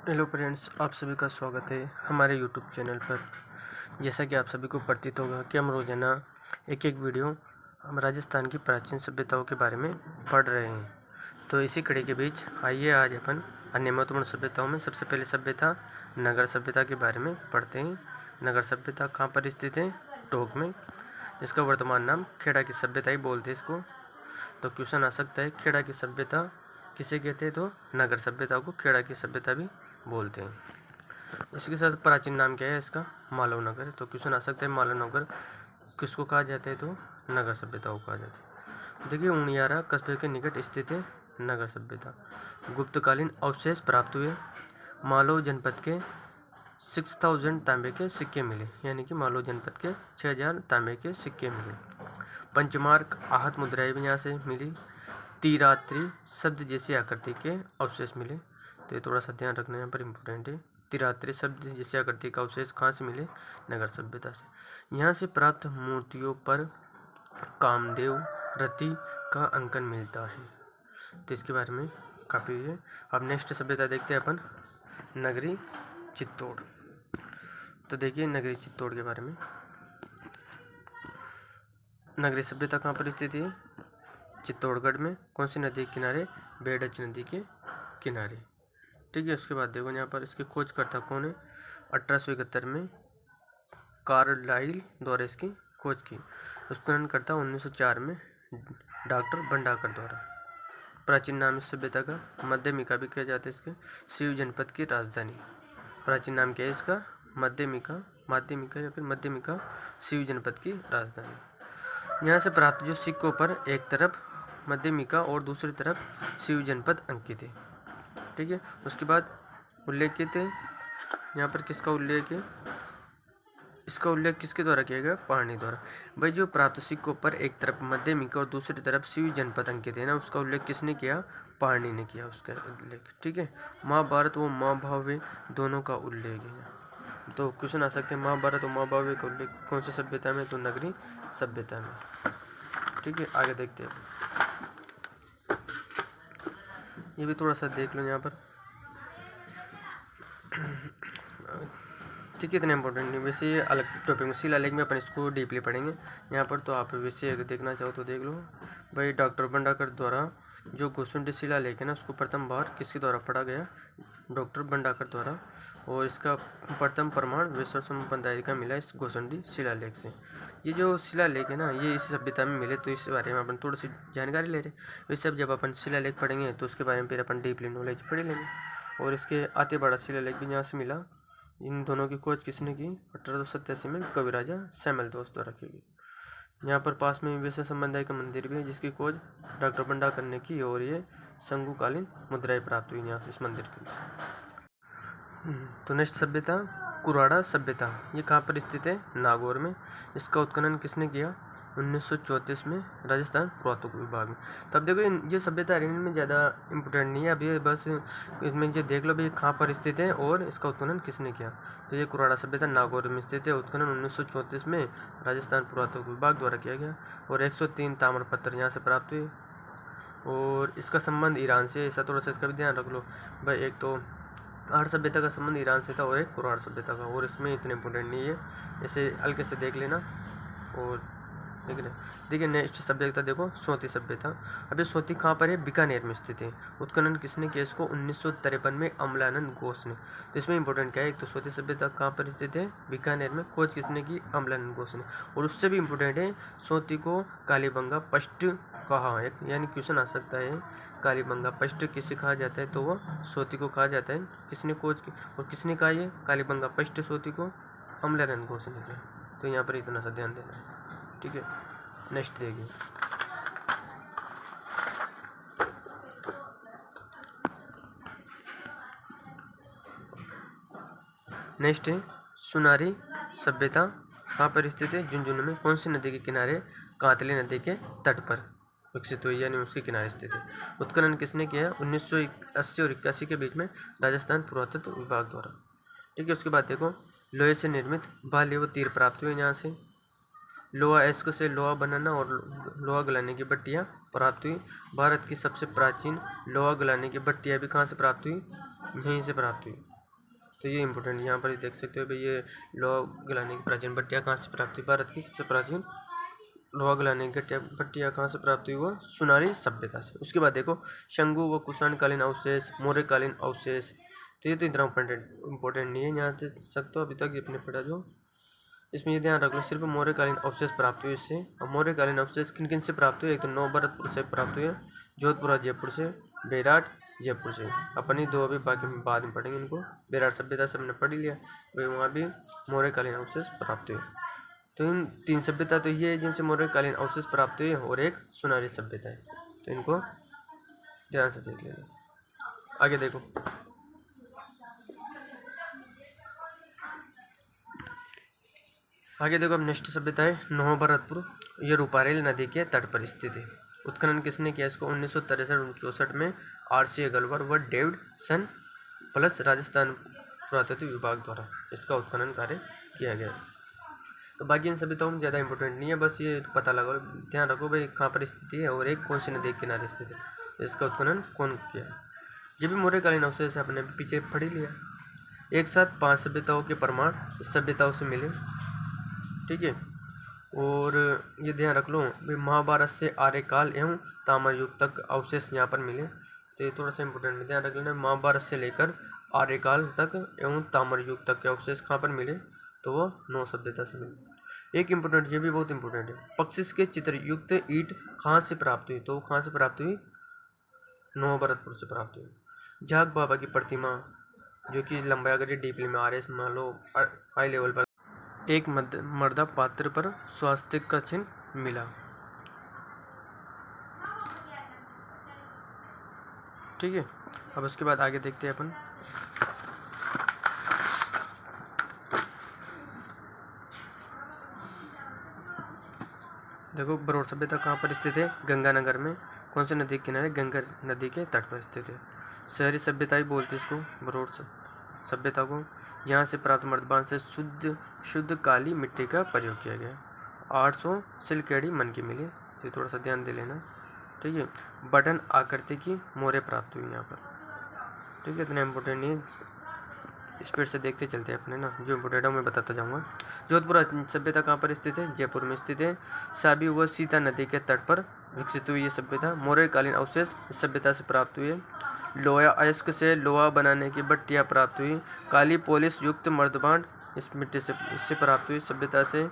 Hello friends, आप सभी का स्वागत है हमारे यूट्यूब चैनल पर। जैसा कि आप सभी को प्रतीत होगा कि हम रोजाना एक एक वीडियो हम राजस्थान की प्राचीन सभ्यताओं के बारे में पढ़ रहे हैं। तो इसी कड़ी के बीच आइए आज अपन अन्य महत्वपूर्ण सभ्यताओं में सबसे पहले सभ्यता नगर सभ्यता के बारे में पढ़ते हैं। नगर सभ्यता कहाँ पर स्थित है? टोंक में। इसका वर्तमान नाम खेड़ा की सभ्यता ही बोलते हैं इसको। तो क्वेश्चन आ सकता है, खेड़ा की सभ्यता किसे कहते हैं? तो नगर सभ्यता को खेड़ा की सभ्यता भी बोलते हैं। इसके साथ प्राचीन नाम क्या है इसका? मालव नगर। तो क्वेश्चन आ सकता है, मालव नगर किसको कहा जाता है? तो नगर सभ्यता को कहा जाता है। देखिए, उनियारा कस्बे के निकट स्थित है नगर सभ्यता। गुप्तकालीन अवशेष प्राप्त हुए। मालव जनपद के 6000 तांबे के सिक्के मिले, यानी कि मालव जनपद के 6000 तांबे के सिक्के मिले। पंचमार्क आहत मुद्राएं भी यहाँ से मिली। तिरात्री शब्द जैसी आकृति के अवशेष मिले। तो ये थोड़ा सा ध्यान रखना यहाँ पर इम्पोर्टेंट है। तिरात्री शब्द जैसी आकृति का अवशेष कहाँ से मिले? नगर सभ्यता से। यहाँ से प्राप्त मूर्तियों पर कामदेव रति का अंकन मिलता है। तो इसके बारे में काफ़ी है। अब नेक्स्ट सभ्यता देखते हैं अपन, नगरी चित्तौड़। तो देखिए नगरी चित्तौड़ के बारे में। नगरी सभ्यता कहाँ पर स्थित है? चित्तौड़गढ़ में। कौन सी नदी के किनारे? बेडच नदी के किनारे। ठीक है। उसके बाद देखो यहाँ पर इसके खोजकर्ता कौन है? 1871 में कार्लाइल द्वारा इसकी खोज की। उत्खननकर्ता 1904 में डॉक्टर भंडाकर द्वारा। प्राचीन नाम इस सभ्यता का मध्यमिका भी किया जाता है इसके। शिव जनपद की राजधानी। प्राचीन नाम क्या है इसका? मध्यमिका, माध्यमिका या फिर मध्यमिका, शिव जनपद की राजधानी। यहाँ से प्राप्त जो सिक्कों पर एक तरफ मध्यमिका और दूसरी तरफ शिव जनपद अंकित है। ठीक है। उसके बाद उल्लेखित है यहाँ पर किसका उल्लेख है? इसका उल्लेख किसके द्वारा किया गया? पाणिनि द्वारा। भाई, जो प्राप्त सिक्कों पर एक तरफ मध्यमिका और दूसरी तरफ शिव जनपद अंकित है ना, उसका उल्लेख किसने किया? पाणिनि ने किया उसका उल्लेख। ठीक है। महाभारत व महाभावे दोनों का उल्लेख है। तो क्वेश्चन आ सकते हैं, महाभारत और महाभावे का उल्लेख कौन सी सभ्यता में? तो नगरी सभ्यता में। ठीक है। आगे देखते हैं, ये भी थोड़ा सा देख लो यहाँ पर। ठीक है, इतना इंपॉर्टेंट नहीं, वैसे ये अलग टॉपिक में शिलालेख में अपन इसको डीपली पढ़ेंगे। यहाँ पर तो आप वैसे अगर देखना चाहो तो देख लो। भाई, डॉक्टर भंडाकर द्वारा जो गोसुंडी शिलालेख है ना, उसको प्रथम बार किसके द्वारा पढ़ा गया? डॉक्टर भंडाकर द्वारा। और इसका प्रथम प्रमाण वैश्व संप्रदाय का मिला इस गोसुंडी शिलालेख से। ये जो शिलालेख है ना, ये इस सभ्यता में मिले, तो इस बारे में अपन थोड़ी सी जानकारी ले रहे हैं। वैसे अब जब अपन शिलालेख पढ़ेंगे तो उसके बारे में फिर अपन डीपली नॉलेज पढ़ लेंगे। और इसके आते बड़ा शिलालेख भी यहाँ से मिला। इन दोनों की खोज किसने की? 1887 में कविराजा सैमलदोस द्वारा की गई। यहाँ पर पास में वैश्य संप्रदाय का मंदिर भी है, जिसकी खोज डॉक्टर भंडाकर ने की। और ये शंकुकालीन मुद्राएं प्राप्त हुई यहाँ इस मंदिर के। तो नेक्स्ट सभ्यता कुराड़ा सभ्यता। ये कहाँ पर स्थित है? नागौर में। इसका उत्खनन किसने किया? 1934 में राजस्थान पुरातत्व विभाग में। तब देखो ये सभ्यता इनमें ज़्यादा इम्पोर्टेंट नहीं है, अब ये बस इसमें ये देख लो भाई कहाँ पर स्थित है और इसका उत्खनन किसने किया। तो ये कुराड़ा सभ्यता नागौर में स्थित है। उत्खनन 1934 में राजस्थान पुरातत्व विभाग द्वारा किया गया। और 103 ताम्रपत्र यहाँ से प्राप्त हुए। और इसका संबंध ईरान से, ऐसा थोड़ा सा इसका भी ध्यान रख लो भाई। एक तो आर्य सभ्यता का संबंध ईरान से था और एक कुराड़ सभ्यता का, और इसमें इतने इम्पोर्टेंट नहीं है, ऐसे हल्के से देख लेना। और देखिए नेक्स्ट सभ्यता देखो, सोती सभ्यता। अभी सोती कहाँ पर है? बीकानेर में स्थित है। उत्खनन किसने किया इसको? 1953 में अमलानंद घोष ने। तो इसमें इंपॉर्टेंट क्या है? एक तो सोती सभ्यता कहाँ पर स्थित है? बीकानेर में। खोज किसने की? अमलानंद घोष ने। और उससे भी इम्पोर्टेंट है, सोती को कालीबंगा पष्ट कहा है, यानी क्वेश्चन आ सकता है कालीबंगा पष्ट किसे कहा जाता है? तो वो सोती को कहा जाता है। किसने खोज की और किसने कहा ये कालीबंगा पष्ट सोती को? अमलानंद घोष ने किया। तो यहाँ पर इतना सा ध्यान देना है। ठीक है। नेक्स्ट देखिए, नेक्स्ट है सुनारी सभ्यता। कहाँ पर स्थित है? झुंझुनू में। कौन सी नदी के किनारे? कांतली नदी के तट पर विकसित हुई, यानी उसके किनारे स्थित है। उत्खनन किसने किया? 1980 और 81 के बीच में राजस्थान पुरातत्व विभाग द्वारा। ठीक है। उसके बाद देखो, लोहे से निर्मित भाले व तीर प्राप्त हुए यहाँ से। लोहा एस्क से लोहा बनाना और लोहा गलाने की भट्टियाँ प्राप्त हुई। भारत की सबसे प्राचीन लोहा गलाने की भट्टियाँ भी कहाँ से प्राप्त हुई? यहीं से प्राप्त हुई। तो ये इंपॉर्टेंट यहाँ पर देख सकते हो भाई, ये लोहा गलाने की प्राचीन भट्टियाँ कहाँ से प्राप्त हुई? भारत की सबसे प्राचीन लोहा गलाने की भट्टियाँ कहाँ से प्राप्त हुई? वो सुनारी सभ्यता से। उसके बाद देखो शंगु व कुषाणकालीन अवशेष, मौर्यकालीन अवशेष। तो ये तो इतना इम्पोर्टेंट नहीं है, यहाँ देख सकते हो अभी तक अपने पढ़ा जो इसमें ये ध्यान रख लो, सिर्फ मौर्यकालीन अवशेष प्राप्त हुए इससे। और मौर्यकालीन अवशेष किन किन से प्राप्त हुए? एक तो नवभरतपुर से प्राप्त हुए, जोधपुर जयपुर से, बेराट जयपुर से। अपनी दो अभी बाकी बाद में पढ़ेंगे इनको। बेराट सभ्यता से हमने पढ़ ही लिया, भाई वहाँ भी मौर्यकालीन अवशेष प्राप्त हुए। तो इन 3 सभ्यता तो ये है जिनसे मौर्यकालीन अवशेष प्राप्त हुए, और एक सुनारी सभ्यता है। तो इनको ध्यान से देख लेना। आगे देखो, अब नेक्स्ट सभ्यता है नवभरतपुर। ये रूपारेल नदी के तट पर स्थित है। उत्खनन किसने किया इसको? 1963-64 में आर.सी. अग्रवाल व डेविड सन प्लस राजस्थान पुरातत्व विभाग द्वारा इसका उत्खनन कार्य किया गया। तो बाकी इन सभ्यताओं में ज़्यादा इंपॉर्टेंट नहीं है, बस ये पता लगाओ, ध्यान रखो भाई कहाँ पर स्थिति है और एक कौन सी नदी के किनारे स्थित है, इसका उत्खनन कौन किया। ये भी मौर्यकालीन अवशेष अपने पीछे पढ़ ही लिया। एक साथ 5 सभ्यताओं के प्रमाण इस सभ्यताओं से मिले, ठीक है। और ये ध्यान रख लो भाई महाभारत से आर्यकाल एवं ताम्र युग तक अवशेष यहाँ पर मिले। तो ये थोड़ा सा इंपॉर्टेंट में ध्यान रख लेना, महाभारत से लेकर आर्यकाल तक एवं ताम्र युग तक के अवशेष कहाँ पर मिले? तो वो 9 सभ्यता से मिले। एक इम्पोर्टेंट, ये भी बहुत इंपॉर्टेंट है, पक्षिस के चित्र युक्त ईंट कहाँ से प्राप्त हुई? तो कहाँ से प्राप्त हुई? नवभरतपुर से प्राप्त हुई। झाग बाबा की प्रतिमा जो कि लंबाई अगर ये डीपली में RS मान लो हाई लेवल पर, एक मर्दा पात्र पर स्वास्तिक का चिन्ह मिला, ठीक है। अब उसके बाद आगे देखते हैं अपन। देखो बरोड़ सभ्यता कहाँ पर स्थित है? गंगानगर में। कौन से नदी के किनारे? गंगा नदी के तट पर स्थित है। शहरी सभ्यता ही बोलते इसको, बरोड़ सभ्यता को। यहाँ से प्राप्त मर्दबान से शुद्ध काली मिट्टी का प्रयोग किया गया। 800 सिलकेड़ी मन की मिली, तो थोड़ा सा ध्यान दे लेना, ठीक है। बटन आकृति की मोहरें प्राप्त हुई यहाँ पर, ठीक है। इतना इम्पोर्टेंट नहीं है, स्पीड से देखते चलते हैं अपने ना, जो इम्पोर्टेंट है मैं बताता जाऊँगा। जोधपुर सभ्यता कहाँ पर स्थित है? जयपुर में स्थित है। साबी व सीता नदी के तट पर विकसित हुई ये सभ्यता। मौर्यकालीन अवशेष इस सभ्यता से प्राप्त हुए। लोहा अयस्क से लोहा बनाने की भट्टियाँ प्राप्त हुई। काली पॉलिश युक्त मर्दबान इस मिट्टी से इससे प्राप्त हुई सभ्यता से।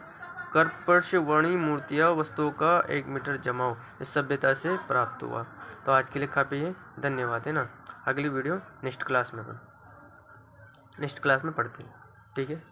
कर्पशवर्णी मूर्तियाँ वस्तुओं का 1 मीटर जमाव इस सभ्यता से प्राप्त हुआ। तो आज के लिए काफ़ी है, धन्यवाद, है ना। अगली वीडियो नेक्स्ट क्लास में पढ़ते हैं, ठीक है।